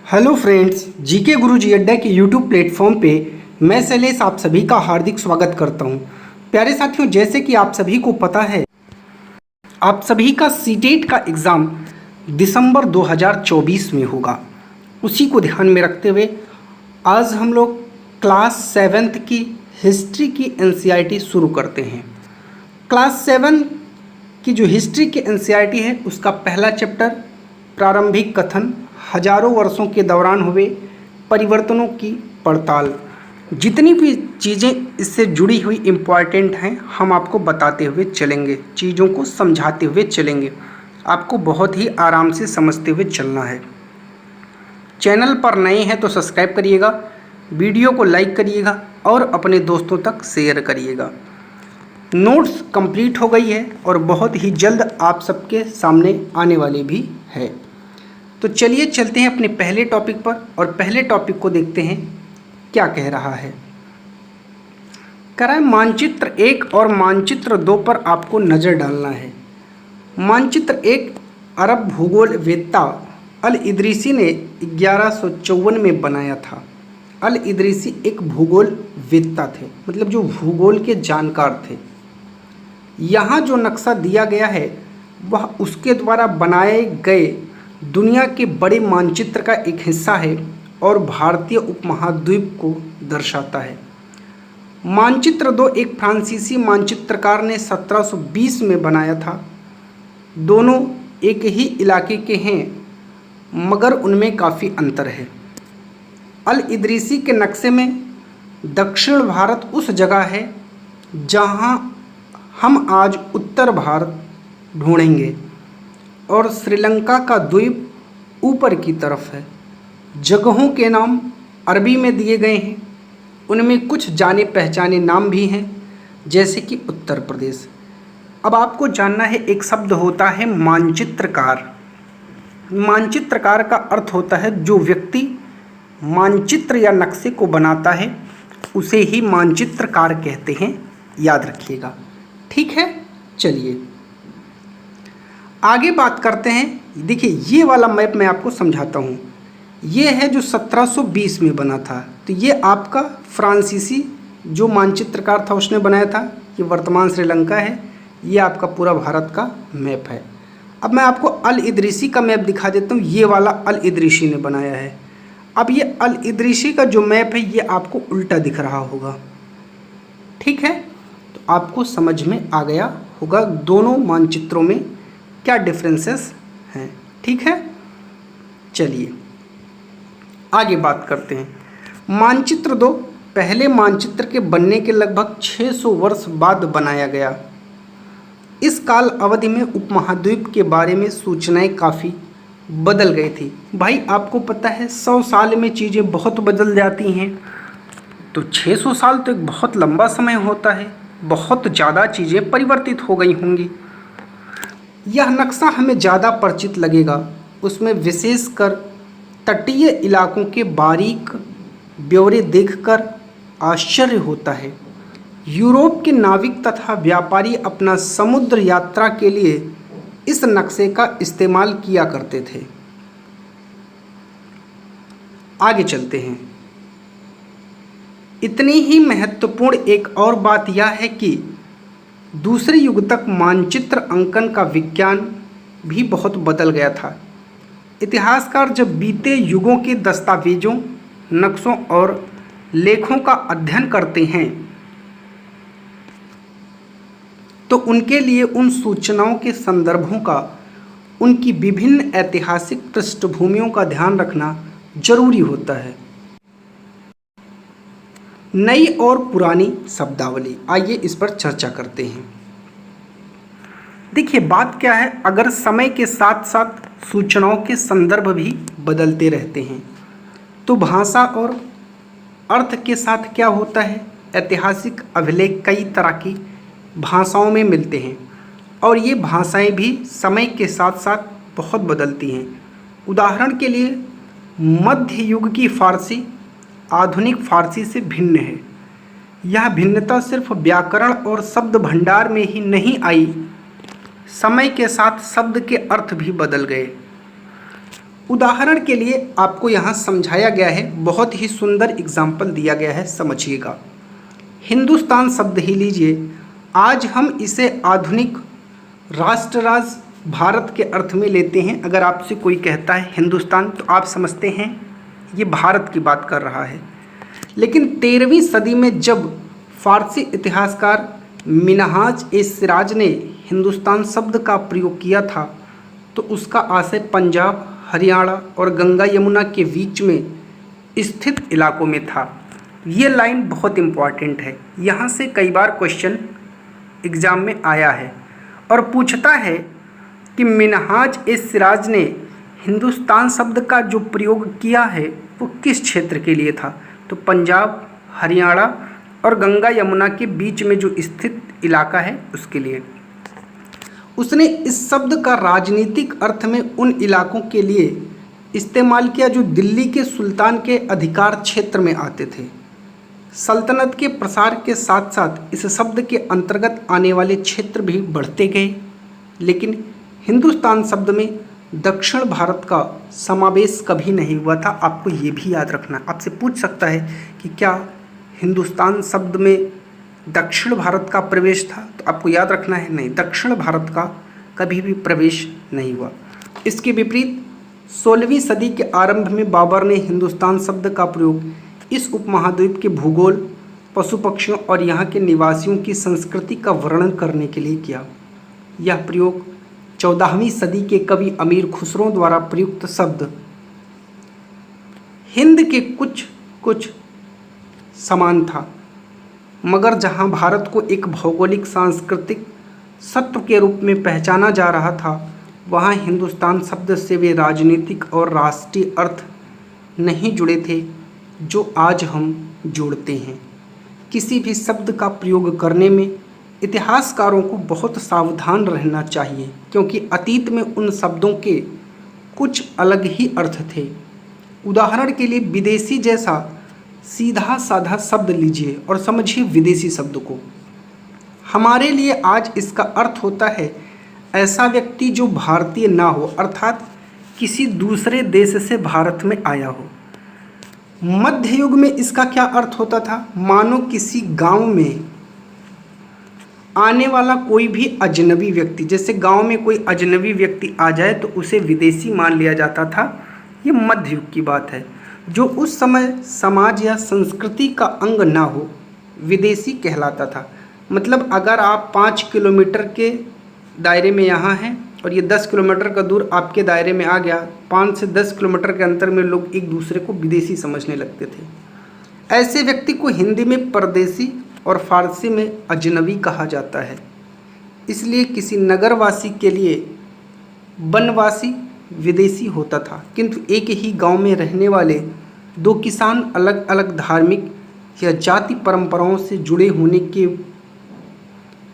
Hello friends, GK गुरुजी अड्डा के YouTube platform पे मैं शैलेश आप सभी का हार्दिक स्वागत करता हूं। प्यारे साथियों, जैसे कि आप सभी को पता है, आप सभी का सीटेट का एग्ज़ाम दिसंबर 2024 में होगा। उसी को ध्यान में रखते हुए आज हम लोग क्लास 7th की हिस्ट्री की एनसीईआरटी शुरू करते हैं। क्लास 7 की जो हिस्ट्री की एनसीईआरटी है उसका पहला चैप्टर प्रारंभिक कथन, हजारों वर्षों के दौरान हुए परिवर्तनों की पड़ताल। जितनी भी चीज़ें इससे जुड़ी हुई इम्पॉर्टेंट हैं हम आपको बताते हुए चलेंगे, चीज़ों को समझाते हुए चलेंगे। आपको बहुत ही आराम से समझते हुए चलना है। चैनल पर नए हैं तो सब्सक्राइब करिएगा, वीडियो को लाइक करिएगा और अपने दोस्तों तक शेयर करिएगा। नोट्स कंप्लीट हो गई है और बहुत ही जल्द आप सबके सामने आने वाली भी है। तो चलिए चलते हैं अपने पहले टॉपिक पर और पहले टॉपिक को देखते हैं क्या कह रहा है। कह रहा है मानचित्र 1 और मानचित्र 2 पर आपको नज़र डालना है। मानचित्र 1 अरब भूगोलवेत्ता अल इदरीसी ने 1154 में बनाया था। अल इदरीसी एक भूगोलवेत्ता थे, मतलब जो भूगोल के जानकार थे। यहाँ जो नक्शा दिया गया है वह उसके द्वारा बनाए गए दुनिया के बड़े मानचित्र का एक हिस्सा है और भारतीय उपमहाद्वीप को दर्शाता है। मानचित्र 2 एक फ्रांसीसी मानचित्रकार ने 1720 में बनाया था। दोनों एक ही इलाके के हैं मगर उनमें काफ़ी अंतर है। अल इदरीसी के नक्शे में दक्षिण भारत उस जगह है जहां हम आज उत्तर भारत ढूंढेंगे और श्रीलंका का द्वीप ऊपर की तरफ है। जगहों के नाम अरबी में दिए गए हैं, उनमें कुछ जाने पहचाने नाम भी हैं जैसे कि उत्तर प्रदेश। अब आपको जानना है, एक शब्द होता है मानचित्रकार। मानचित्रकार का अर्थ होता है जो व्यक्ति मानचित्र या नक्शे को बनाता है उसे ही मानचित्रकार कहते हैं, याद रखिएगा। ठीक है, चलिए आगे बात करते हैं। देखिए ये वाला मैप मैं आपको समझाता हूँ। ये है जो 1720 में बना था, तो ये आपका फ्रांसीसी जो मानचित्रकार था उसने बनाया था। ये वर्तमान श्रीलंका है, ये आपका पूरा भारत का मैप है। अब मैं आपको अल इदरीसी का मैप दिखा देता हूँ। ये वाला अल इदरीसी ने बनाया है। अब ये अल इदरीसी का जो मैप है ये आपको उल्टा दिख रहा होगा। ठीक है, तो आपको समझ में आ गया होगा दोनों मानचित्रों में क्या डिफरेंसेस हैं। ठीक है, चलिए आगे बात करते हैं। मानचित्र 2 पहले मानचित्र के बनने के लगभग 600 वर्ष बाद बनाया गया। इस काल अवधि में उपमहाद्वीप के बारे में सूचनाएं काफ़ी बदल गई थी। भाई आपको पता है 100 साल में चीज़ें बहुत बदल जाती हैं, तो 600 साल तो एक बहुत लंबा समय होता है। बहुत ज़्यादा चीज़ें परिवर्तित हो गई होंगी। यह नक्शा हमें ज़्यादा परिचित लगेगा। उसमें विशेषकर तटीय इलाकों के बारीक ब्यौरे देखकर आश्चर्य होता है। यूरोप के नाविक तथा व्यापारी अपना समुद्र यात्रा के लिए इस नक्शे का इस्तेमाल किया करते थे। आगे चलते हैं। इतनी ही महत्वपूर्ण एक और बात यह है कि दूसरे युग तक मानचित्र अंकन का विज्ञान भी बहुत बदल गया था। इतिहासकार जब बीते युगों के दस्तावेजों, नक्शों और लेखों का अध्ययन करते हैं तो उनके लिए उन सूचनाओं के संदर्भों का, उनकी विभिन्न ऐतिहासिक पृष्ठभूमियों का ध्यान रखना जरूरी होता है। नई और पुरानी शब्दावली, आइए इस पर चर्चा करते हैं। देखिए बात क्या है, अगर समय के साथ साथ सूचनाओं के संदर्भ भी बदलते रहते हैं तो भाषा और अर्थ के साथ क्या होता है, ऐतिहासिक अभिलेख कई तरह की भाषाओं में मिलते हैं और ये भाषाएं भी समय के साथ साथ बहुत बदलती हैं। उदाहरण के लिए मध्य युग की फारसी आधुनिक फारसी से भिन्न है। यह भिन्नता सिर्फ व्याकरण और शब्द भंडार में ही नहीं आई, समय के साथ शब्द के अर्थ भी बदल गए। उदाहरण के लिए आपको यहाँ समझाया गया है, बहुत ही सुंदर एग्जाम्पल दिया गया है, समझिएगा। हिंदुस्तान शब्द ही लीजिए, आज हम इसे आधुनिक राष्ट्र राज्य भारत के अर्थ में लेते हैं। अगर आपसे कोई कहता है हिंदुस्तान तो आप समझते हैं ये भारत की बात कर रहा है। लेकिन 13वीं सदी में जब फारसी इतिहासकार मिनहाज ए सिराज ने हिंदुस्तान शब्द का प्रयोग किया था तो उसका आशय पंजाब, हरियाणा और गंगा यमुना के बीच में स्थित इलाकों में था। ये लाइन बहुत इम्पॉर्टेंट है, यहाँ से कई बार क्वेश्चन एग्ज़ाम में आया है और पूछता है कि मिनहाज ए सिराज ने हिंदुस्तान शब्द का जो प्रयोग किया है वो किस क्षेत्र के लिए था, तो पंजाब, हरियाणा और गंगा यमुना के बीच में जो स्थित इलाका है उसके लिए। उसने इस शब्द का राजनीतिक अर्थ में उन इलाकों के लिए इस्तेमाल किया जो दिल्ली के सुल्तान के अधिकार क्षेत्र में आते थे। सल्तनत के प्रसार के साथ साथ इस शब्द के अंतर्गत आने वाले क्षेत्र भी बढ़ते गए, लेकिन हिंदुस्तान शब्द में दक्षिण भारत का समावेश कभी नहीं हुआ था। आपको ये भी याद रखना, आपसे पूछ सकता है कि क्या हिंदुस्तान शब्द में दक्षिण भारत का प्रवेश था, तो आपको याद रखना है नहीं, दक्षिण भारत का कभी भी प्रवेश नहीं हुआ। इसके विपरीत 16वीं सदी के आरंभ में बाबर ने हिंदुस्तान शब्द का प्रयोग इस उपमहाद्वीप के भूगोल, पशु पक्षियों और यहाँ के निवासियों की संस्कृति का वर्णन करने के लिए किया। यह प्रयोग 14वीं सदी के कवि अमीर खुसरो द्वारा प्रयुक्त शब्द हिंद के कुछ समान था, मगर जहाँ भारत को एक भौगोलिक सांस्कृतिक सत्व के रूप में पहचाना जा रहा था, वहाँ हिंदुस्तान शब्द से वे राजनीतिक और राष्ट्रीय अर्थ नहीं जुड़े थे जो आज हम जोड़ते हैं। किसी भी शब्द का प्रयोग करने में इतिहासकारों को बहुत सावधान रहना चाहिए, क्योंकि अतीत में उन शब्दों के कुछ अलग ही अर्थ थे। उदाहरण के लिए विदेशी जैसा सीधा साधा शब्द लीजिए और समझिए विदेशी शब्द को। हमारे लिए आज इसका अर्थ होता है ऐसा व्यक्ति जो भारतीय ना हो, अर्थात किसी दूसरे देश से भारत में आया हो। मध्य युग में इसका क्या अर्थ होता था, मानो किसी गांव में आने वाला कोई भी अजनबी व्यक्ति, जैसे गांव में कोई अजनबी व्यक्ति आ जाए तो उसे विदेशी मान लिया जाता था। ये मध्य युग की बात है। जो उस समय समाज या संस्कृति का अंग ना हो, विदेशी कहलाता था। मतलब अगर आप 5 किलोमीटर के दायरे में यहाँ हैं और ये 10 किलोमीटर का दूर आपके दायरे में आ गया, 5 से 10 किलोमीटर के अंतर में लोग एक दूसरे को विदेशी समझने लगते थे। ऐसे व्यक्ति को हिंदी में परदेसी और फारसी में अजनबी कहा जाता है। इसलिए किसी नगरवासी के लिए वनवासी विदेशी होता था, किंतु एक ही गांव में रहने वाले दो किसान अलग अलग धार्मिक या जाति परंपराओं से जुड़े होने के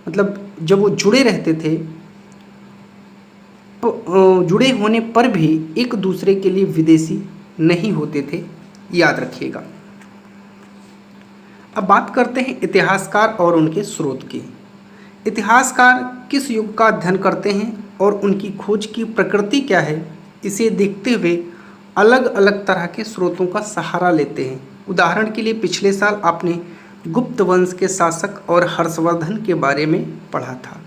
मतलब जब वो जुड़े रहते थे, जुड़े होने पर भी एक दूसरे के लिए विदेशी नहीं होते थे, याद रखिएगा। अब बात करते हैं इतिहासकार और उनके स्रोत की। इतिहासकार किस युग का अध्ययन करते हैं और उनकी खोज की प्रकृति क्या है, इसे देखते हुए अलग अलग तरह के स्रोतों का सहारा लेते हैं। उदाहरण के लिए पिछले साल आपने गुप्त वंश के शासक और हर्षवर्धन के बारे में पढ़ा था।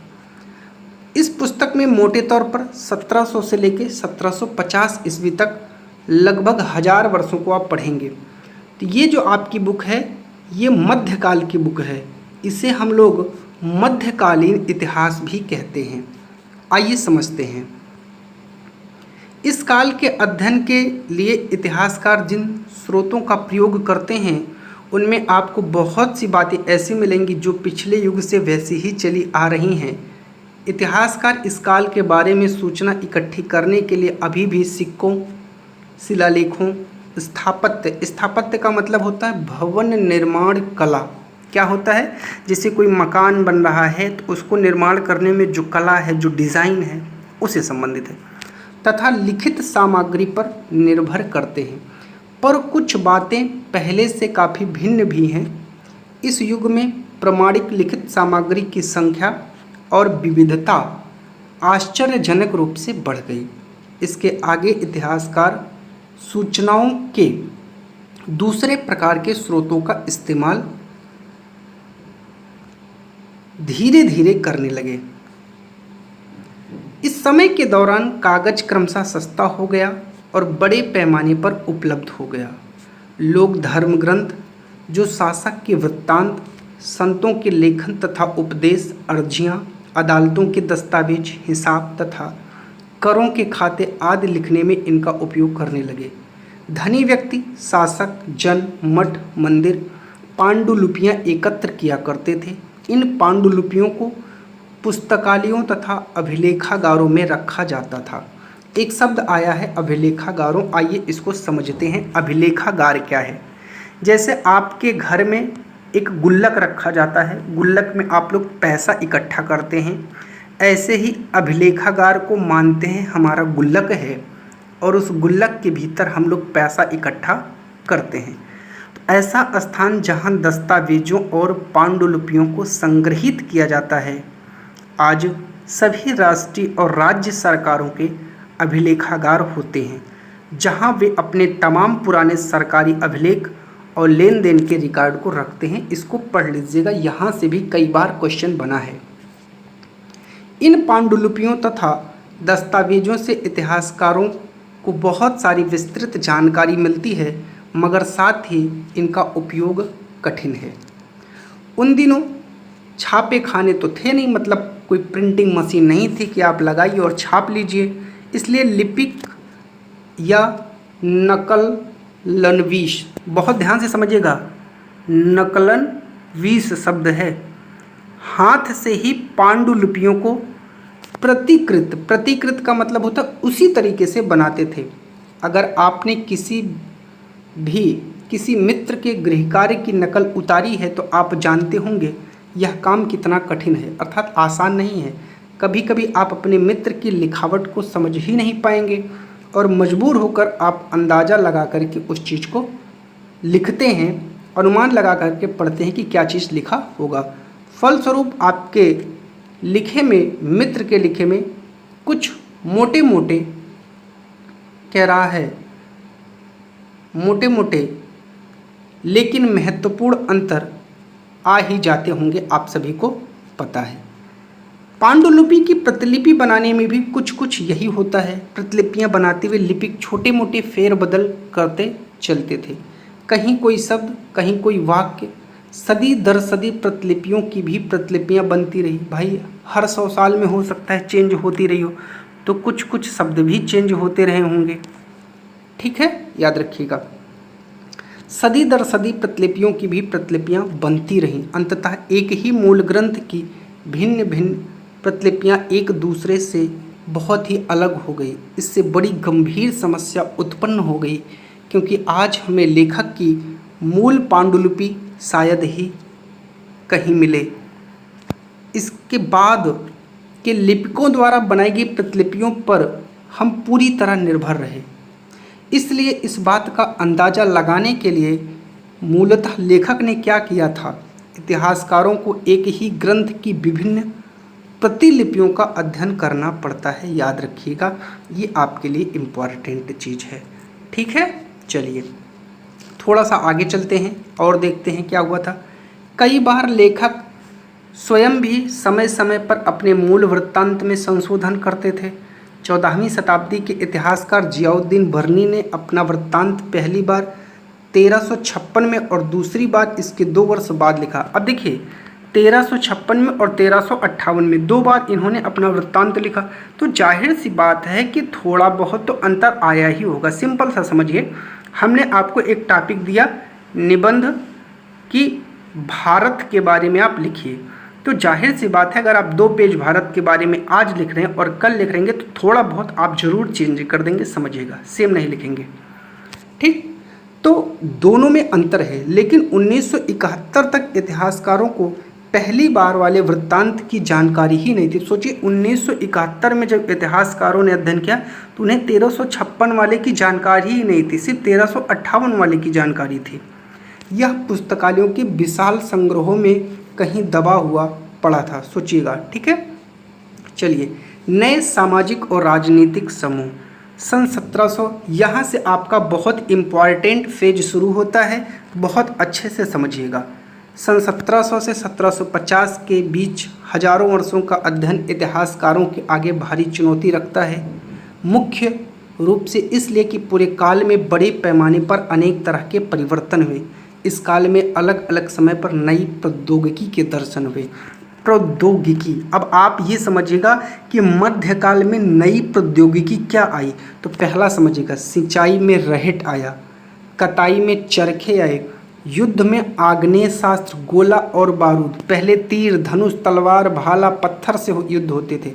इस पुस्तक में मोटे तौर पर 1700 से लेकर 1750 ईस्वी तक लगभग 1000 वर्षों को आप पढ़ेंगे। तो ये जो आपकी बुक है ये मध्यकाल की बुक है। इसे हम लोग मध्यकालीन इतिहास भी कहते हैं। आइए समझते हैं। इस काल के अध्ययन के लिए इतिहासकार जिन स्रोतों का प्रयोग करते हैं उनमें आपको बहुत सी बातें ऐसी मिलेंगी जो पिछले युग से वैसी ही चली आ रही हैं। इतिहासकार इस काल के बारे में सूचना इकट्ठी करने के लिए अभी भी सिक्कों, शिलालेखों, स्थापत्य का मतलब होता है भवन निर्माण कला। क्या होता है, जैसे कोई मकान बन रहा है तो उसको निर्माण करने में जो कला है, जो डिज़ाइन है, उससे संबंधित है, तथा लिखित सामग्री पर निर्भर करते हैं। पर कुछ बातें पहले से काफ़ी भिन्न भी हैं। इस युग में प्रमाणिक लिखित सामग्री की संख्या और विविधता आश्चर्यजनक रूप से बढ़ गई। इसके आगे इतिहासकार सूचनाओं के दूसरे प्रकार के स्रोतों का इस्तेमाल धीरे धीरे करने लगे। इस समय के दौरान कागज क्रमशः सस्ता हो गया और बड़े पैमाने पर उपलब्ध हो गया। लोग धर्म ग्रंथ, जो शासक के वृत्तांत, संतों के लेखन तथा उपदेश, अर्जियां, अदालतों के दस्तावेज, हिसाब तथा करों के खाते आदि लिखने में इनका उपयोग करने लगे। धनी व्यक्ति, शासक, जन, मठ, मंदिर पांडुलिपियां एकत्र किया करते थे। इन पांडुलिपियों को पुस्तकालयों तथा अभिलेखागारों में रखा जाता था। एक शब्द आया है अभिलेखागारों, आइए इसको समझते हैं। अभिलेखागार क्या है? जैसे आपके घर में एक गुल्लक रखा जाता है, गुल्लक में आप लोग पैसा इकट्ठा करते हैं, ऐसे ही अभिलेखागार को मानते हैं हमारा गुल्लक है और उस गुल्लक के भीतर हम लोग पैसा इकट्ठा करते हैं। तो ऐसा स्थान जहां दस्तावेजों और पांडुलिपियों को संग्रहित किया जाता है, आज सभी राष्ट्रीय और राज्य सरकारों के अभिलेखागार होते हैं, जहां वे अपने तमाम पुराने सरकारी अभिलेख और लेन देन के रिकॉर्ड को रखते हैं। इसको पढ़ लीजिएगा, यहाँ से भी कई बार क्वेश्चन बना है। इन पांडुलिपियों तथा दस्तावेजों से इतिहासकारों को बहुत सारी विस्तृत जानकारी मिलती है, मगर साथ ही इनका उपयोग कठिन है। उन दिनों छापे खाने तो थे नहीं, मतलब कोई प्रिंटिंग मशीन नहीं थी कि आप लगाइए और छाप लीजिए, इसलिए लिपिक या नकलनवीश, बहुत ध्यान से समझिएगा, नकलनवीश शब्द है, हाथ से ही पांडुलिपियों को प्रतिकृत का मतलब होता है उसी तरीके से बनाते थे। अगर आपने किसी मित्र के गृह कार्य की नकल उतारी है तो आप जानते होंगे यह काम कितना कठिन है, अर्थात आसान नहीं है। कभी कभी आप अपने मित्र की लिखावट को समझ ही नहीं पाएंगे और मजबूर होकर आप अंदाज़ा लगा करके उस चीज़ को लिखते हैं, अनुमान लगा करके पढ़ते हैं कि क्या चीज़ लिखा होगा। फलस्वरूप आपके लिखे में, मित्र के लिखे में कुछ मोटे मोटे लेकिन महत्वपूर्ण अंतर आ ही जाते होंगे, आप सभी को पता है। पांडुलिपि की प्रतिलिपि बनाने में भी कुछ यही होता है। प्रतिलिपियां बनाते हुए लिपिक छोटे मोटे फेरबदल करते चलते थे, कहीं कोई शब्द, कहीं कोई वाक्य। सदी दर सदी प्रतिलिपियों की भी प्रतिलिपियां बनती रही। भाई हर 100 साल में हो सकता है चेंज होती रही हो, तो कुछ शब्द भी चेंज होते रहे होंगे, ठीक है, याद रखिएगा। सदी दर सदी प्रतिलिपियों की भी प्रतिलिपियां बनती रहीं। अंततः एक ही मूल ग्रंथ की भिन्न भिन्न प्रतिलिपियां एक दूसरे से बहुत ही अलग हो गई। इससे बड़ी गंभीर समस्या उत्पन्न हो गई, क्योंकि आज हमें लेखक की मूल पांडुलिपि शायद ही कहीं मिले। इसके बाद के लिपिकों द्वारा बनाई गई प्रतिलिपियों पर हम पूरी तरह निर्भर रहे। इसलिए इस बात का अंदाज़ा लगाने के लिए मूलतः लेखक ने क्या किया था, इतिहासकारों को एक ही ग्रंथ की विभिन्न प्रतिलिपियों का अध्ययन करना पड़ता है। याद रखिएगा, ये आपके लिए इम्पॉर्टेंट चीज़ है, ठीक है। चलिए थोड़ा सा आगे चलते हैं और देखते हैं क्या हुआ था। कई बार लेखक स्वयं भी समय समय पर अपने मूल वृत्तांत में संशोधन करते थे। 14वीं शताब्दी के इतिहासकार जियाउद्दीन बर्नी ने अपना वृत्तांत पहली बार 1356 में और दूसरी बार इसके 2 वर्ष बाद लिखा। अब देखिए 1356 में और 1358 में 2 बार इन्होंने अपना वृत्तांत लिखा, तो जाहिर सी बात है कि थोड़ा बहुत तो अंतर आया ही होगा। सिंपल सा समझिए, हमने आपको एक टॉपिक दिया निबंध कि भारत के बारे में आप लिखिए, तो जाहिर सी बात है अगर आप 2 पेज भारत के बारे में आज लिख रहे हैं और कल लिख रहेंगे तो थोड़ा बहुत आप जरूर चेंज कर देंगे, समझिएगा, सेम नहीं लिखेंगे, ठीक। तो दोनों में अंतर है, लेकिन 1971 तक इतिहासकारों को पहली बार वाले वृत्तांत की जानकारी ही नहीं थी। सोचिए 1971 में जब इतिहासकारों ने अध्ययन किया तो उन्हें 1356 वाले की जानकारी ही नहीं थी, सिर्फ 1358 वाले की जानकारी थी। यह पुस्तकालयों के विशाल संग्रहों में कहीं दबा हुआ पड़ा था, सोचिएगा, ठीक है। चलिए, नए सामाजिक और राजनीतिक समूह। सन 1700, यहाँ से आपका बहुत इम्पॉर्टेंट फेज शुरू होता है, बहुत अच्छे से समझिएगा। सन 1700 से 1750 के बीच हजारों वर्षों का अध्ययन इतिहासकारों के आगे भारी चुनौती रखता है, मुख्य रूप से इसलिए कि पूरे काल में बड़े पैमाने पर अनेक तरह के परिवर्तन हुए। इस काल में अलग अलग समय पर नई प्रौद्योगिकी के दर्शन हुए। प्रौद्योगिकी, अब आप ये समझिएगा कि मध्यकाल में नई प्रौद्योगिकी क्या आई। तो पहला समझिएगा, सिंचाई में रहट आया, कताई में चरखे आए, युद्ध में आग्नेय शास्त्र, गोला और बारूद। पहले तीर, धनुष, तलवार, भाला, पत्थर से युद्ध होते थे,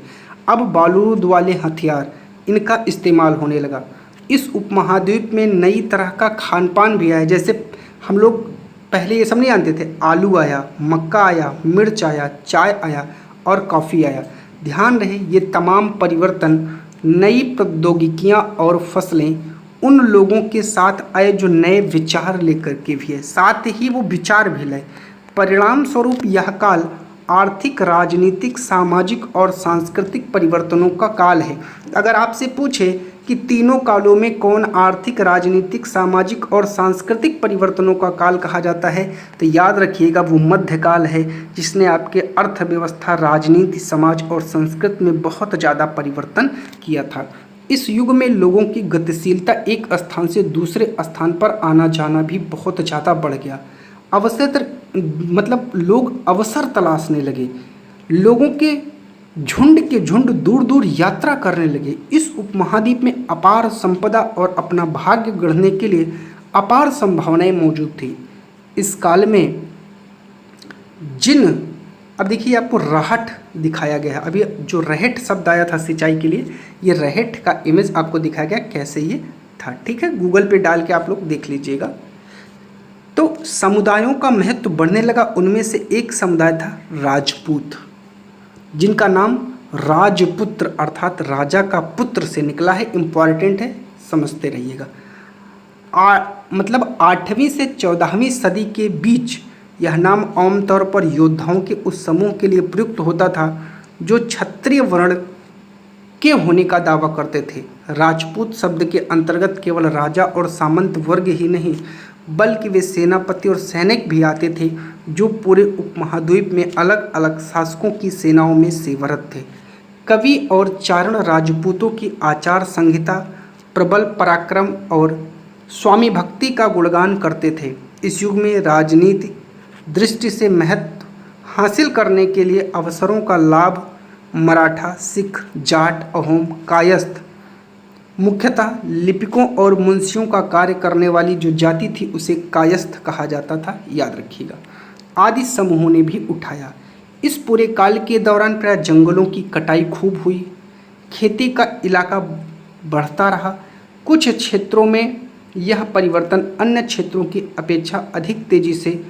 अब बारूद वाले हथियार, इनका इस्तेमाल होने लगा। इस उपमहाद्वीप में नई तरह का खान पान भी आया। जैसे हम लोग पहले ये सब नहीं जानते थे, आलू आया, मक्का आया, मिर्च आया, चाय आया और कॉफ़ी आया। ध्यान रहे, ये तमाम परिवर्तन, नई प्रौद्योगिकियाँ और फसलें उन लोगों के साथ आए जो नए विचार लेकर के भी है, साथ ही वो विचार भी लाए। परिणाम स्वरूप यह काल आर्थिक, राजनीतिक, सामाजिक और सांस्कृतिक परिवर्तनों का काल है। अगर आपसे पूछे कि तीनों कालों में कौन आर्थिक, राजनीतिक, सामाजिक और सांस्कृतिक परिवर्तनों का काल कहा जाता है, तो याद रखिएगा वो मध्यकाल है, जिसने आपके अर्थव्यवस्था, राजनीति, समाज और संस्कृति में बहुत ज़्यादा परिवर्तन किया था। इस युग में लोगों की गतिशीलता, एक स्थान से दूसरे स्थान पर आना जाना भी बहुत ज़्यादा बढ़ गया। लोग अवसर तलाशने लगे, लोगों के झुंड दूर दूर यात्रा करने लगे। इस उपमहाद्वीप में अपार संपदा और अपना भाग्य गढ़ने के लिए अपार संभावनाएं मौजूद थी। इस काल में अब देखिए आपको रहट दिखाया गया है। अभी जो रहट शब्द आया था सिंचाई के लिए, ये रहट का इमेज आपको दिखाया गया कैसे ये था। ठीक है, गूगल पे डाल के आप लोग देख लीजिएगा। तो समुदायों का महत्व बढ़ने लगा। उनमें से एक समुदाय था राजपूत, जिनका नाम राजपुत्र अर्थात राजा का पुत्र से निकला है। इम्पॉर्टेंट है, समझते रहिएगा। 8वीं से 14वीं सदी के बीच यह नाम आमतौर पर योद्धाओं के उस समूह के लिए प्रयुक्त होता था जो क्षत्रिय वर्ण के होने का दावा करते थे। राजपूत शब्द के अंतर्गत केवल राजा और सामंत वर्ग ही नहीं, बल्कि वे सेनापति और सैनिक भी आते थे जो पूरे उपमहाद्वीप में अलग अलग शासकों की सेनाओं में सेवारत थे। कवि और चारण राजपूतों की आचार संहिता, प्रबल पराक्रम और स्वामी भक्ति का गुणगान करते थे। इस युग में राजनीति दृष्टि से महत्व हासिल करने के लिए अवसरों का लाभ मराठा, सिख, जाट, अहोम, कायस्थ, मुख्यतः लिपिकों और मुंशियों का कार्य करने वाली जो जाति थी उसे कायस्थ कहा जाता था, याद रखिएगा, आदि समूहों ने भी उठाया। इस पूरे काल के दौरान प्राय जंगलों की कटाई खूब हुई, खेती का इलाका बढ़ता रहा। कुछ क्षेत्रों में यह परिवर्तन अन्य क्षेत्रों की अपेक्षा अधिक तेजी से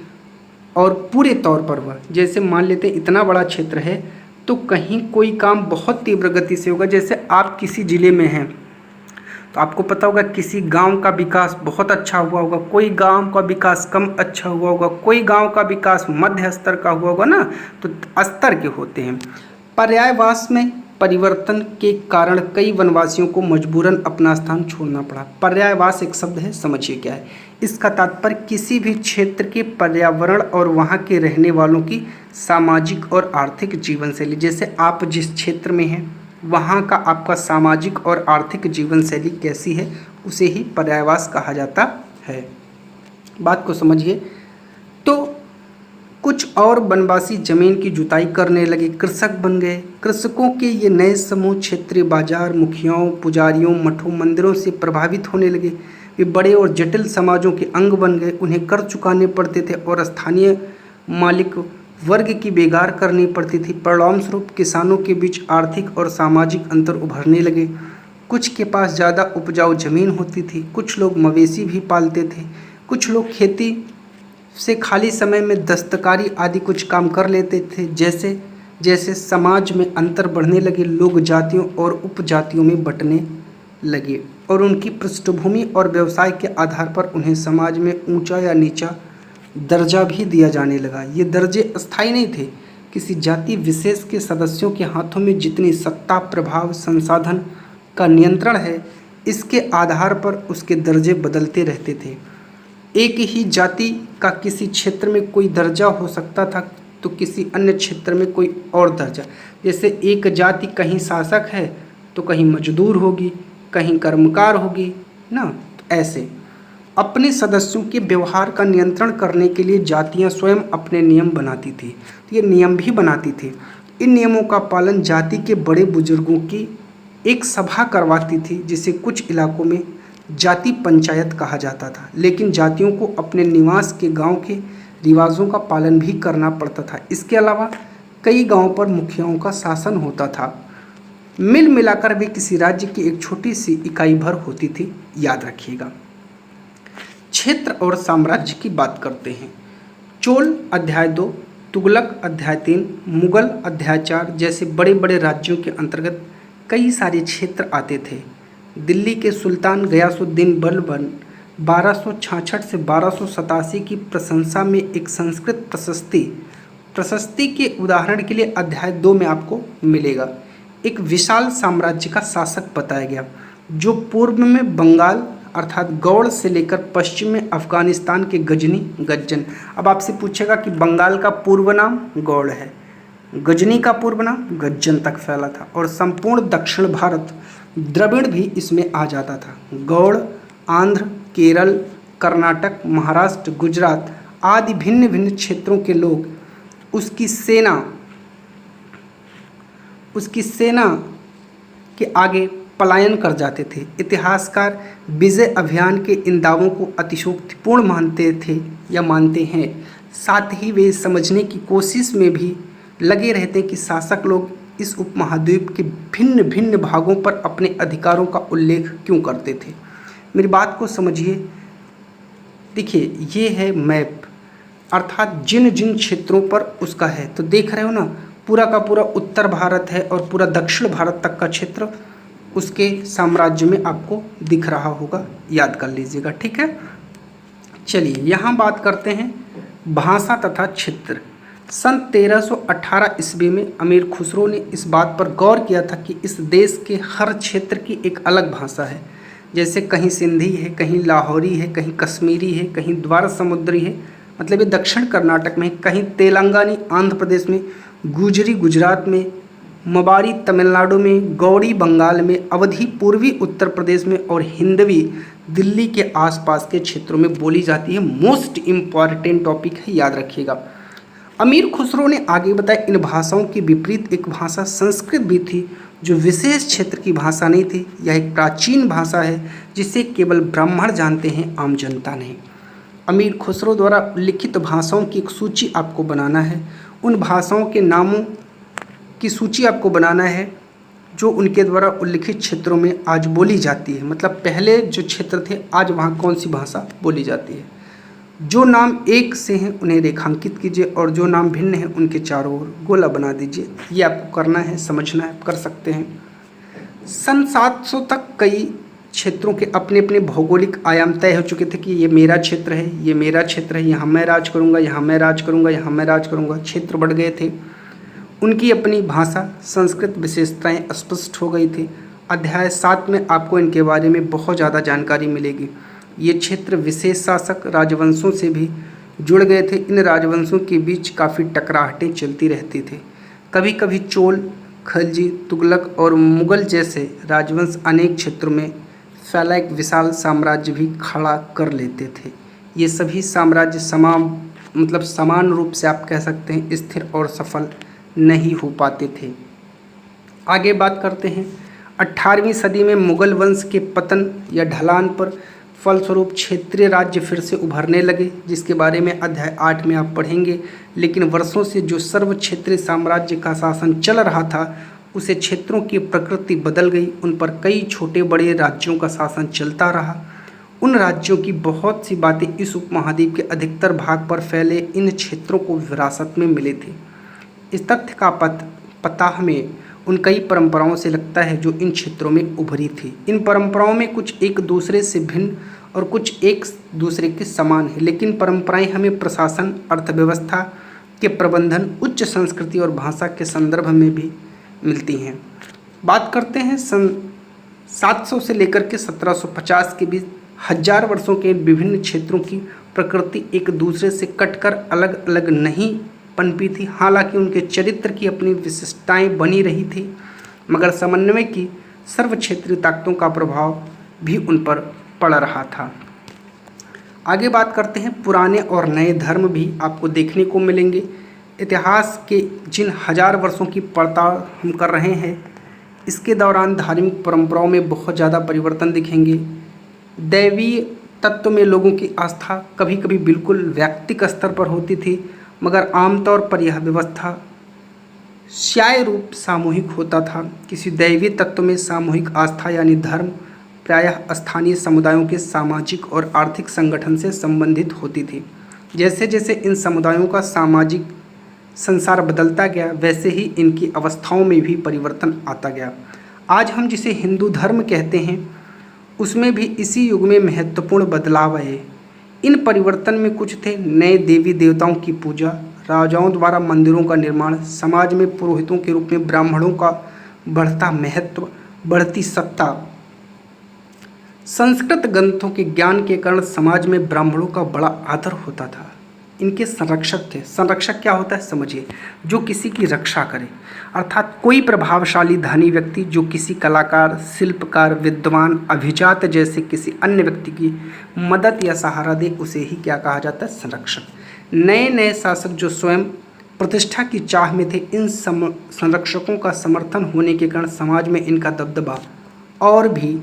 और पूरे तौर पर हुआ। जैसे मान लेते हैं इतना बड़ा क्षेत्र है तो कहीं कोई काम बहुत तीव्र गति से होगा। जैसे आप किसी ज़िले में हैं तो आपको पता होगा किसी गांव का विकास बहुत अच्छा हुआ होगा, कोई गांव का विकास कम अच्छा हुआ होगा, कोई गांव का विकास मध्य स्तर का हुआ होगा ना, तो स्तर के होते हैं। पर्यायवास में परिवर्तन के कारण कई वनवासियों को मजबूरन अपना स्थान छोड़ना पड़ा। पर्यायवास एक शब्द है, समझिए क्या है इसका तात्पर्य। किसी भी क्षेत्र के पर्यावरण और वहाँ के रहने वालों की सामाजिक और आर्थिक जीवन शैली, जैसे आप जिस क्षेत्र में हैं वहाँ का आपका सामाजिक और आर्थिक जीवन शैली कैसी है, उसे ही पर्यायवास कहा जाता है। बात को समझिए। तो कुछ और वनवासी जमीन की जुताई करने लगे, कृषक बन गए। कृषकों के ये नए समूह क्षेत्रीय बाजार, मुखियाओं, पुजारियों, मठों, मंदिरों से प्रभावित होने लगे। वे बड़े और जटिल समाजों के अंग बन गए। उन्हें कर चुकाने पड़ते थे और स्थानीय मालिक वर्ग की बेगार करनी पड़ती थी। परिणामस्वरूप किसानों के बीच आर्थिक और सामाजिक अंतर उभरने लगे। कुछ के पास ज़्यादा उपजाऊ जमीन होती थी, कुछ लोग मवेशी भी पालते थे, कुछ लोग खेती से खाली समय में दस्तकारी आदि कुछ काम कर लेते थे। जैसे जैसे समाज में अंतर बढ़ने लगे, लोग जातियों और उपजातियों में बंटने लगे और उनकी पृष्ठभूमि और व्यवसाय के आधार पर उन्हें समाज में ऊंचा या नीचा दर्जा भी दिया जाने लगा। ये दर्जे अस्थायी नहीं थे। किसी जाति विशेष के सदस्यों के हाथों में जितनी सत्ता, प्रभाव, संसाधन का नियंत्रण है, इसके आधार पर उसके दर्जे बदलते रहते थे। एक ही जाति का किसी क्षेत्र में कोई दर्जा हो सकता था तो किसी अन्य क्षेत्र में कोई और दर्जा। जैसे एक जाति कहीं शासक है तो कहीं मजदूर होगी, कहीं कर्मकार होगी ना। ऐसे अपने सदस्यों के व्यवहार का नियंत्रण करने के लिए जातियां स्वयं अपने नियम बनाती थी। तो ये नियम भी बनाती थी। इन नियमों का पालन जाति के बड़े बुजुर्गों की एक सभा करवाती थी, जिसे कुछ इलाकों में जाति पंचायत कहा जाता था। लेकिन जातियों को अपने निवास के गांव के रिवाजों का पालन भी करना पड़ता था। इसके अलावा कई गांवों पर मुखियाओं का शासन होता था। मिल मिलाकर वे किसी राज्य की एक छोटी सी इकाई भर होती थी। याद रखिएगा। क्षेत्र और साम्राज्य की बात करते हैं। चोल अध्याय 2, तुगलक अध्याय 3, मुगल अध्याय 4 जैसे बड़े बड़े राज्यों के अंतर्गत कई सारे क्षेत्र आते थे। दिल्ली के सुल्तान गयासुद्दीन बलबन 1266 से 1287 की प्रशंसा में एक संस्कृत प्रशस्ति के उदाहरण के लिए अध्याय 2 में आपको मिलेगा। एक विशाल साम्राज्य का शासक बताया गया जो पूर्व में बंगाल अर्थात गौड़ से लेकर पश्चिम में अफगानिस्तान के गजनी। अब आपसे पूछेगा कि बंगाल का पूर्व नाम गौड़ है, गजनी का पूर्व नाम गज्जन तक फैला था और संपूर्ण दक्षिण भारत द्रविड़ भी इसमें आ जाता था। गौड़ आंध्र, केरल, कर्नाटक, महाराष्ट्र, गुजरात आदि भिन्न भिन्न क्षेत्रों के लोग उसकी सेना के आगे पलायन कर जाते थे। इतिहासकार विजय अभियान के इन दावों को अतिशयोक्तिपूर्ण मानते थे या मानते हैं। साथ ही वे समझने की कोशिश में भी लगे रहते कि शासक लोग इस उपमहाद्वीप के भिन्न भिन्न भागों पर अपने अधिकारों का उल्लेख क्यों करते थे। मेरी बात को समझिए। देखिए, ये है मैप, अर्थात जिन जिन क्षेत्रों पर उसका है। तो देख रहे हो ना, पूरा का पूरा उत्तर भारत है और पूरा दक्षिण भारत तक का क्षेत्र उसके साम्राज्य में आपको दिख रहा होगा। याद कर लीजिएगा, ठीक है। चलिए यहाँ बात करते हैं भाषा तथा क्षेत्र। सन 1318 ईस्वी में अमीर खुसरो ने इस बात पर गौर किया था कि इस देश के हर क्षेत्र की एक अलग भाषा है। जैसे कहीं सिंधी है, कहीं लाहौरी है, कहीं कश्मीरी है, कहीं द्वार समुद्री है, मतलब ये दक्षिण कर्नाटक में, कहीं तेलंगानी आंध्र प्रदेश में, गुजरी गुजरात में, मबारी तमिलनाडु में, गौड़ी बंगाल में, अवधी पूर्वी उत्तर प्रदेश में और हिंदवी दिल्ली के आसपास के क्षेत्रों में बोली जाती है। मोस्ट इम्पॉर्टेंट टॉपिक है, याद रखिएगा। अमीर खुसरो ने आगे बताया इन भाषाओं के विपरीत एक भाषा संस्कृत भी थी जो विशेष क्षेत्र की भाषा नहीं थी। यह एक प्राचीन भाषा है जिसे केवल ब्राह्मण जानते हैं, आम जनता नहीं। अमीर खुसरो द्वारा लिखित भाषाओं की एक सूची आपको बनाना है। उन भाषाओं के नामों की सूची आपको बनाना है जो उनके द्वारा उल्लिखित क्षेत्रों में आज बोली जाती है। मतलब पहले जो क्षेत्र थे आज वहाँ कौन सी भाषा बोली जाती है। जो नाम एक से हैं उन्हें रेखांकित कीजिए और जो नाम भिन्न हैं उनके चारों ओर गोला बना दीजिए। ये आपको करना है, समझना है, कर सकते हैं। सन 700 तक कई क्षेत्रों के अपने अपने भौगोलिक आयाम तय हो चुके थे कि ये मेरा क्षेत्र है, ये मेरा क्षेत्र है, यहाँ मैं राज करूँगा, यहाँ मैं राज करूँगा, यहाँ मैं राज करूँगा। क्षेत्र बढ़ गए थे, उनकी अपनी भाषा संस्कृत विशेषताएं स्पष्ट हो गई थी। अध्याय 7 में आपको इनके बारे में बहुत ज़्यादा जानकारी मिलेगी। ये क्षेत्र विशेष शासक राजवंशों से भी जुड़ गए थे। इन राजवंशों के बीच काफ़ी टकराहटें चलती रहती थी। कभी कभी चोल, खलजी, तुगलक और मुगल जैसे राजवंश अनेक क्षेत्रों में फैला एक विशाल साम्राज्य भी खड़ा कर लेते थे। ये सभी साम्राज्य समान रूप से आप कह सकते हैं स्थिर और सफल नहीं हो पाते थे। आगे बात करते हैं 18वीं सदी में मुगल वंश के पतन या ढलान पर फलस्वरूप क्षेत्रीय राज्य फिर से उभरने लगे, जिसके बारे में अध्याय 8 में आप पढ़ेंगे। लेकिन वर्षों से जो सर्व क्षेत्रीय साम्राज्य का शासन चल रहा था उसे क्षेत्रों की प्रकृति बदल गई। उन पर कई छोटे बड़े राज्यों का शासन चलता रहा। उन राज्यों की बहुत सी बातें इस उपमहाद्वीप के अधिकतर भाग पर फैले इन क्षेत्रों को विरासत में मिले थे। इस तथ्य का पता हमें उन कई परंपराओं से लगता है जो इन क्षेत्रों में उभरी थी। इन परंपराओं में कुछ एक दूसरे से भिन्न और कुछ एक दूसरे के समान है, लेकिन परंपराएं हमें प्रशासन, अर्थव्यवस्था के प्रबंधन, उच्च संस्कृति और भाषा के संदर्भ में भी मिलती हैं। बात करते हैं सन 700 से लेकर के 1750 के बीच 1000 वर्षों के विभिन्न क्षेत्रों की प्रकृति एक दूसरे से कटकर अलग अलग नहीं पनपी थी। हालांकि उनके चरित्र की अपनी विशिष्टताएं बनी रही थी, मगर समन्वय की सर्व क्षेत्रीय ताकतों का प्रभाव भी उन पर पड़ रहा था। आगे बात करते हैं, पुराने और नए धर्म भी आपको देखने को मिलेंगे। इतिहास के जिन 1000 वर्षों की पड़ताल हम कर रहे हैं, इसके दौरान धार्मिक परंपराओं में बहुत ज़्यादा परिवर्तन दिखेंगे। दैवीय तत्व में लोगों की आस्था कभी कभी बिल्कुल व्यक्तिगत स्तर पर होती थी, मगर आमतौर पर यह व्यवस्था स्याय रूप सामूहिक होता था। किसी दैवीय तत्व में सामूहिक आस्था यानी धर्म प्रायः स्थानीय समुदायों के सामाजिक और आर्थिक संगठन से संबंधित होती थी। जैसे जैसे इन समुदायों का सामाजिक संसार बदलता गया, वैसे ही इनकी अवस्थाओं में भी परिवर्तन आता गया। आज हम जिसे हिंदू धर्म कहते हैं, उसमें भी इसी युग में महत्वपूर्ण बदलाव आए। इन परिवर्तन में कुछ थे नए देवी देवताओं की पूजा, राजाओं द्वारा मंदिरों का निर्माण, समाज में पुरोहितों के रूप में ब्राह्मणों का बढ़ता महत्व, बढ़ती सत्ता। संस्कृत ग्रंथों के ज्ञान के कारण समाज में ब्राह्मणों का बड़ा आदर होता था। इनके संरक्षक थे। संरक्षक क्या होता है समझिए, जो किसी की रक्षा करे, अर्थात कोई प्रभावशाली धनी व्यक्ति जो किसी कलाकार, शिल्पकार, विद्वान, अभिजात जैसे किसी अन्य व्यक्ति की मदद या सहारा दे, उसे ही क्या कहा जाता है, संरक्षक। नए नए शासक जो स्वयं प्रतिष्ठा की चाह में थे, इन संरक्षकों का समर्थन होने के कारण समाज में इनका दबदबा और भी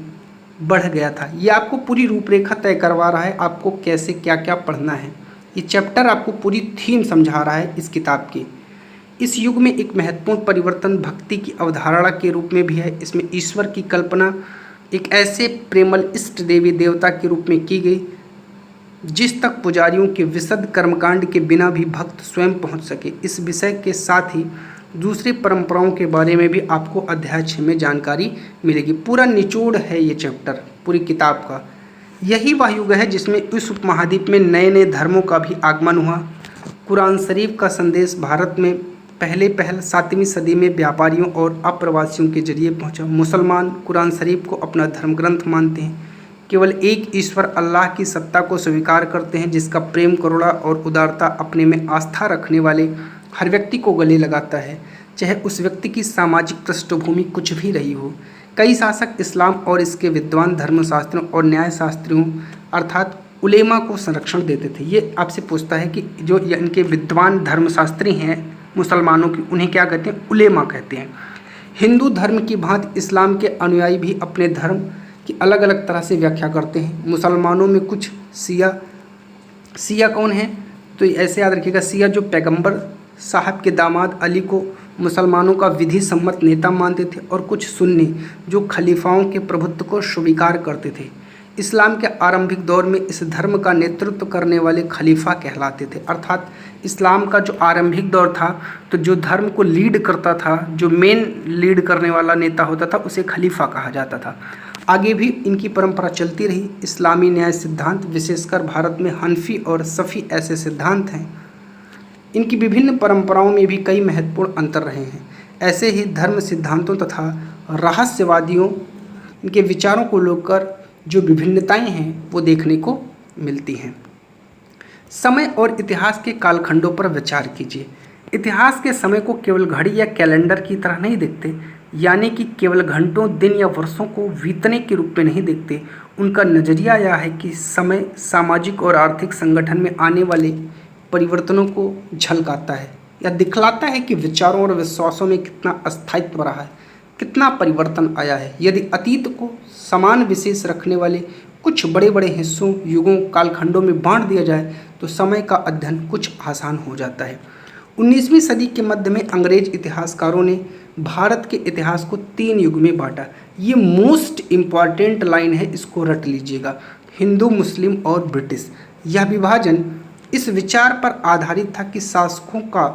बढ़ गया था। ये आपको पूरी रूपरेखा तय करवा रहा है, आपको कैसे क्या क्या पढ़ना है। ये चैप्टर आपको पूरी थीम समझा रहा है इस किताब की। इस युग में एक महत्वपूर्ण परिवर्तन भक्ति की अवधारणा के रूप में भी है। इसमें ईश्वर की कल्पना एक ऐसे प्रेमल इष्ट देवी देवता के रूप में की गई जिस तक पुजारियों के विशद कर्मकांड के बिना भी भक्त स्वयं पहुंच सके। इस विषय के साथ ही दूसरी परंपराओं के बारे में भी आपको अध्याय 6 में जानकारी मिलेगी। पूरा निचोड़ है ये चैप्टर पूरी किताब का। यही वह युग है जिसमें इस उपमहाद्वीप में नए नए धर्मों का भी आगमन हुआ। कुरान शरीफ का संदेश भारत में पहले 7वीं सदी में व्यापारियों और अप्रवासियों के जरिए पहुंचा। मुसलमान कुरान शरीफ को अपना धर्म ग्रंथ मानते हैं, केवल एक ईश्वर अल्लाह की सत्ता को स्वीकार करते हैं, जिसका प्रेम, करुणा और उदारता अपने में आस्था रखने वाले हर व्यक्ति को गले लगाता है, चाहे उस व्यक्ति की सामाजिक पृष्ठभूमि कुछ भी रही हो। कई शासक इस्लाम और इसके विद्वान धर्मशास्त्रियों और न्यायशास्त्रियों अर्थात उलेमा को संरक्षण देते थे। ये आपसे पूछता है कि जो इनके विद्वान धर्मशास्त्री हैं मुसलमानों की, उन्हें क्या कहते हैं, उलेमा कहते हैं। हिंदू धर्म की भांति इस्लाम के अनुयायी भी अपने धर्म की अलग अलग तरह से व्याख्या करते हैं। मुसलमानों में कुछ सिया कौन है, तो ऐसे याद रखिएगा, सिया जो पैगंबर साहब के दामाद अली को मुसलमानों का विधि सम्मत नेता मानते थे, और कुछ सुन्नी जो खलीफाओं के प्रभुत्व को स्वीकार करते थे। इस्लाम के आरंभिक दौर में इस धर्म का नेतृत्व करने वाले खलीफा कहलाते थे। अर्थात इस्लाम का जो आरंभिक दौर था, तो जो धर्म को लीड करता था, जो मेन लीड करने वाला नेता होता था, उसे खलीफा कहा जाता था। आगे भी इनकी परंपरा चलती रही। इस्लामी न्याय सिद्धांत, विशेषकर भारत में हनफी और सफ़ी ऐसे सिद्धांत हैं। इनकी विभिन्न परंपराओं में भी कई महत्वपूर्ण अंतर रहे हैं। ऐसे ही धर्म सिद्धांतों तथा रहस्यवादियों इनके विचारों को लेकर जो विभिन्नताएं हैं वो देखने को मिलती हैं। समय और इतिहास के कालखंडों पर विचार कीजिए। इतिहास के समय को केवल घड़ी या कैलेंडर की तरह नहीं देखते, यानी कि केवल घंटों, दिन या वर्षों को बीतने के रूप में नहीं देखते। उनका नज़रिया यह है कि समय सामाजिक और आर्थिक संगठन में आने वाले परिवर्तनों को झलकाता है या दिखलाता है कि विचारों और विश्वासों में कितना अस्थायित्व रहा है, कितना परिवर्तन आया है। यदि अतीत को समान विशेष रखने वाले कुछ बड़े बड़े हिस्सों, युगों, कालखंडों में बांट दिया जाए तो समय का अध्ययन कुछ आसान हो जाता है। 19वीं सदी के मध्य में अंग्रेज इतिहासकारों ने भारत के इतिहास को 3 युग में बांटा। ये मोस्ट इम्पॉर्टेंट लाइन है, इसको रट लीजिएगा, हिंदू, मुस्लिम और ब्रिटिश। यह विभाजन इस विचार पर आधारित था कि शासकों का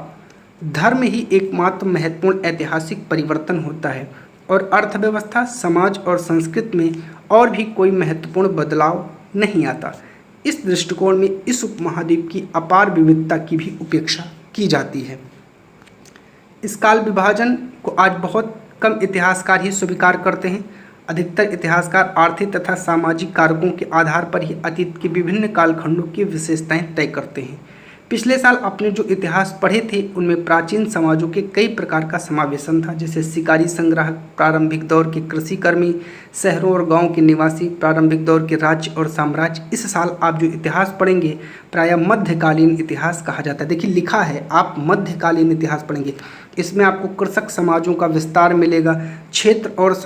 धर्म ही एकमात्र महत्वपूर्ण ऐतिहासिक परिवर्तन होता है और अर्थव्यवस्था, समाज और संस्कृति में और भी कोई महत्वपूर्ण बदलाव नहीं आता। इस दृष्टिकोण में इस उपमहाद्वीप की अपार विविधता की भी उपेक्षा की जाती है। इस काल विभाजन को आज बहुत कम इतिहासकार ही स्वीकार करते हैं। अधिकतर इतिहासकार आर्थिक तथा सामाजिक कारकों के आधार पर ही अतीत के विभिन्न कालखंडों की विशेषताएं तय करते हैं। पिछले साल आपने जो इतिहास पढ़े थे उनमें प्राचीन समाजों के कई प्रकार का समावेशन था, जैसे शिकारी संग्राहक, प्रारंभिक दौर के कृषि कर्मी, शहरों और गांवों के निवासी, प्रारंभिक दौर के राज्य और साम्राज्य। इस साल आप जो इतिहास पढ़ेंगे प्रायः मध्यकालीन इतिहास कहा जाता है। देखिए लिखा है आप मध्यकालीन इतिहास पढ़ेंगे, इसमें आपको कृषक समाजों का विस्तार मिलेगा, क्षेत्र और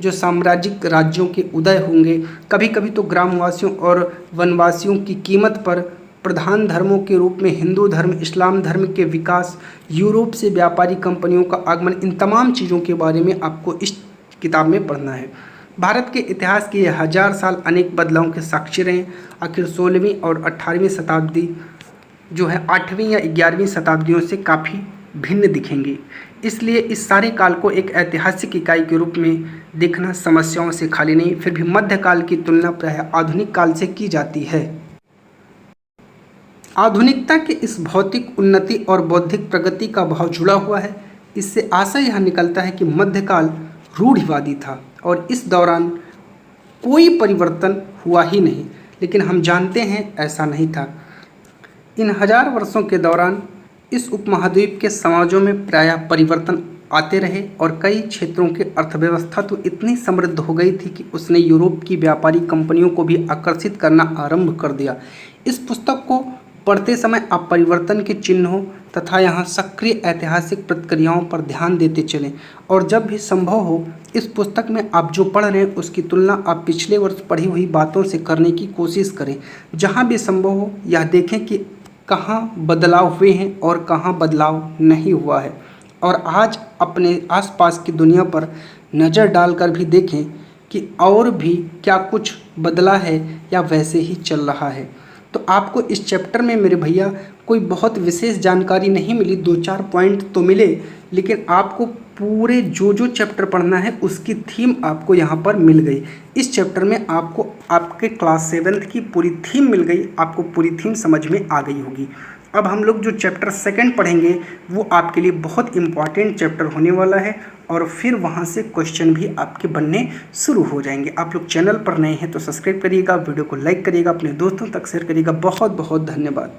जो साम्राज्यिक राज्यों के उदय होंगे। कभी कभी तो ग्रामवासियों और वनवासियों की कीमत पर प्रधान धर्मों के रूप में हिंदू धर्म, इस्लाम धर्म के विकास, यूरोप से व्यापारी कंपनियों का आगमन, इन तमाम चीज़ों के बारे में आपको इस किताब में पढ़ना है। भारत के इतिहास के ये 1000 साल अनेक बदलावों के साक्षी रहे। आखिर 16वीं और 18वीं शताब्दी जो है 8वीं या 11वीं शताब्दियों से काफ़ी भिन्न दिखेंगी। इसलिए इस सारे काल को एक ऐतिहासिक इकाई के रूप में देखना समस्याओं से खाली नहीं। फिर भी मध्यकाल की तुलना प्रायः आधुनिक काल से की जाती है। आधुनिकता के इस भौतिक उन्नति और बौद्धिक प्रगति का भाव जुड़ा हुआ है। इससे आशा यह निकलता है कि मध्यकाल रूढ़िवादी था और इस दौरान कोई परिवर्तन हुआ ही नहीं, लेकिन हम जानते हैं ऐसा नहीं था। इन 1000 वर्षों के दौरान इस उपमहाद्वीप के समाजों में प्रायः परिवर्तन आते रहे और कई क्षेत्रों की अर्थव्यवस्था तो इतनी समृद्ध हो गई थी कि उसने यूरोप की व्यापारी कंपनियों को भी आकर्षित करना आरंभ कर दिया। इस पुस्तक को पढ़ते समय आप परिवर्तन के चिन्हों तथा यहाँ सक्रिय ऐतिहासिक प्रतिक्रियाओं पर ध्यान देते चलें और जब भी संभव हो इस पुस्तक में आप जो पढ़ रहे हैं उसकी तुलना आप पिछले वर्ष पढ़ी हुई बातों से करने की कोशिश करें। जहाँ भी संभव हो यह देखें कि कहाँ बदलाव हुए हैं और कहाँ बदलाव नहीं हुआ है, और आज अपने आसपास की दुनिया पर नज़र डालकर भी देखें कि और भी क्या कुछ बदला है या वैसे ही चल रहा है। तो आपको इस चैप्टर में मेरे भैया कोई बहुत विशेष जानकारी नहीं मिली, 2-4 पॉइंट तो मिले, लेकिन आपको पूरे जो चैप्टर पढ़ना है उसकी थीम आपको यहाँ पर मिल गई। इस चैप्टर में आपको आपके क्लास 7th की पूरी थीम मिल गई, आपको पूरी थीम समझ में आ गई होगी। अब हम लोग जो चैप्टर 2 पढ़ेंगे वो आपके लिए बहुत इम्पॉर्टेंट चैप्टर होने वाला है और फिर वहाँ से क्वेश्चन भी आपके बनने शुरू हो जाएंगे। आप लोग चैनल पर नए हैं तो सब्सक्राइब करिएगा, वीडियो को लाइक करिएगा, अपने दोस्तों तक शेयर करिएगा। बहुत बहुत धन्यवाद।